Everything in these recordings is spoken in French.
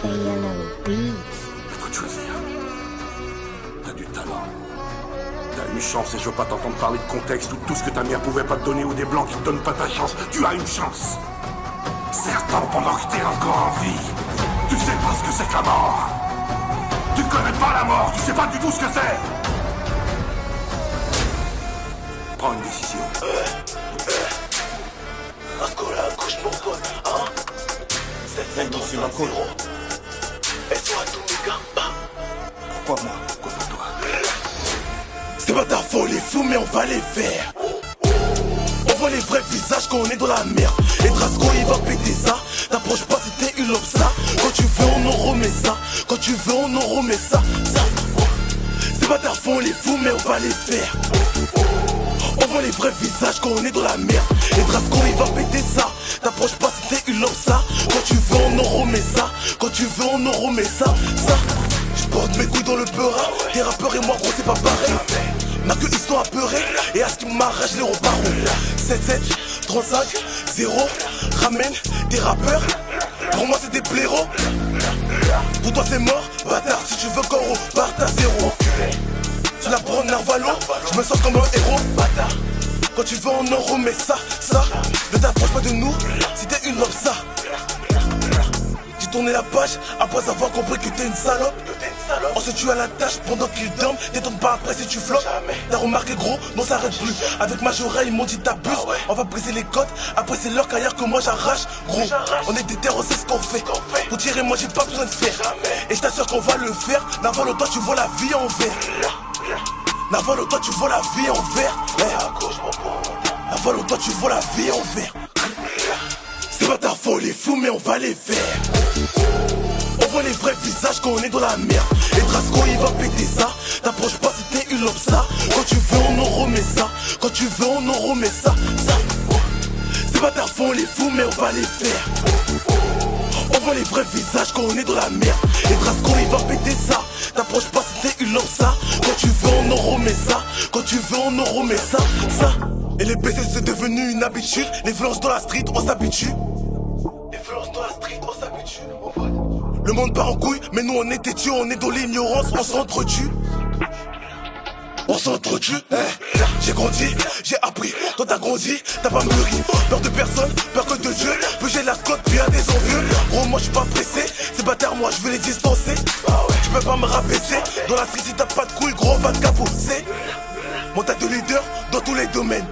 Yellow Beats. Je peux te choisir. T'as du talent. T'as une chance et je veux pas t'entendre parler de contexte ou tout ce que ta mère pouvait pas te donner ou des blancs qui te donnent pas ta chance. Tu as une chance. Serre-t'en pendant que t'es encore en vie. Tu sais pas ce que c'est que la mort. Tu connais pas la mort, tu sais pas du tout ce que c'est. Prends une décision. Ascola, couche mon pote, hein. 7-7-3-0. Et toi, tous mes gars, Pourquoi moi? Pourquoi pas toi? c'est pas ta folie fou, mais on va les faire. On voit les vrais visages quand on est dans la merde. Et Drasco il va péter ça. T'approches pas si t'es une ça. Quand tu veux on en remet ça. Quand tu veux on en remet ça. C'est pas ta folie fou, mais on va les faire. On voit les vrais visages quand on est dans la merde. Et Drasco il va péter ça. T'approches pas si t'es une ça. Quand tu veux on en remet ça. Quand tu veux on en remet ça. J'porte mes couilles dans le beurre. Tes rappeurs et moi gros c'est pas pareil. N'a que ils sont apeurés. Et à ce qui m'arrache les reparts. 7-7, 35, 0. Ramène des rappeurs. Pour moi c'est des blaireaux. Pour toi c'est mort, bâtard. Si tu veux qu'on reparte à zéro. Tu la prends Narvalo. Je me sens comme un héros, bâtard. Quand tu veux on en remet ça. Ne t'approche pas de nous si t'es une ça. J'ai tourné la page après avoir compris que t'es une salope. On se tue à la tâche pendant qu'il dorme. T'étonnes pas après si tu flottes. T'as remarqué gros, non ça arrête plus. Avec Majora ils m'ont dit t'abuses. On va briser les côtes. Après c'est leur carrière que moi j'arrache. Gros, on est des terres, on sait ce qu'on fait. Pour tirer moi j'ai pas besoin de faire. Et je t'assure qu'on va le faire. Naval toi tu vois la vie en vert. Naval toi tu vois la vie en vert. Naval toi tu vois la vie en vert. C'est pas ta folie fou mais on va les faire. On voit les vrais visages quand on est dans la merde. Et Drasco il va péter ça. T'approches pas si t'es une ça. Quand tu veux on en remet ça. Quand tu veux on en remet ça. C'est pas ta folie fou mais on va les faire. On voit les vrais visages quand on est dans la merde. Et Drasco il va péter ça. T'approches pas si t'es une ça. Quand tu veux on en remet ça. Quand tu veux on en remet ça. Et les baisers c'est devenu une habitude. Les violences dans la street on s'habitue. Les violences dans la street on s'habitue. Le monde part en couille, mais nous on est têtus, on est dans l'ignorance, on s'entretue. On s'entretue, j'ai grandi, j'ai appris, toi t'as grandi, t'as pas mûri. Peur de personne, peur que de Dieu, plus j'ai la scotte, puis y'a des envieux. Gros moi j'suis pas pressé, ces bâtards moi je vais les distancer. Tu peux pas me rabaisser, dans la street si t'as pas de couilles, gros va te cabosser. Mon tas de leader dans tous les domaines.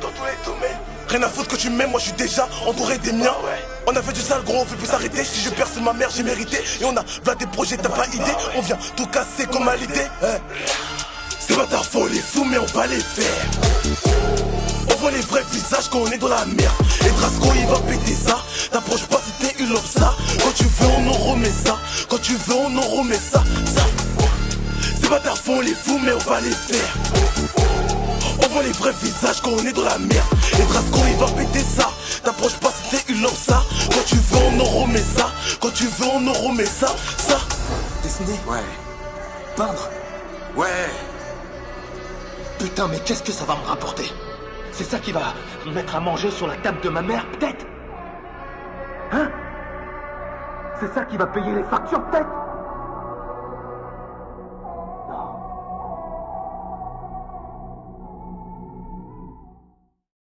Rien à foutre que tu m'aimes, moi je suis déjà entouré des miens. On a fait du sale gros, on fait plus s'arrêter. Si je perce ma mère, j'ai mérité. Et on a plein des projets, t'as pas idée. On vient tout casser comme à l'idée. C'est pas ta folie fou, mais on va les faire. On voit les vrais visages quand on est dans la merde. Et Drasco il va péter ça. T'approches pas si t'es une ça. Quand tu veux on en remet ça. Quand tu veux on en remet ça. C'est pas ta folie fou, mais on va les faire. On voit les vrais visages quand on est dans la merde. Et Drasco il va péter ça. T'approches pas si t'es une ça. Quand tu veux on en remet ça. Quand tu veux on en remet ça. Dessiner, Ouais. peindre. Ouais. Putain, mais qu'est-ce que ça va me rapporter? C'est ça qui va me mettre à manger sur la table de ma mère, peut-être? Hein? C'est ça qui va payer les factures, peut-être?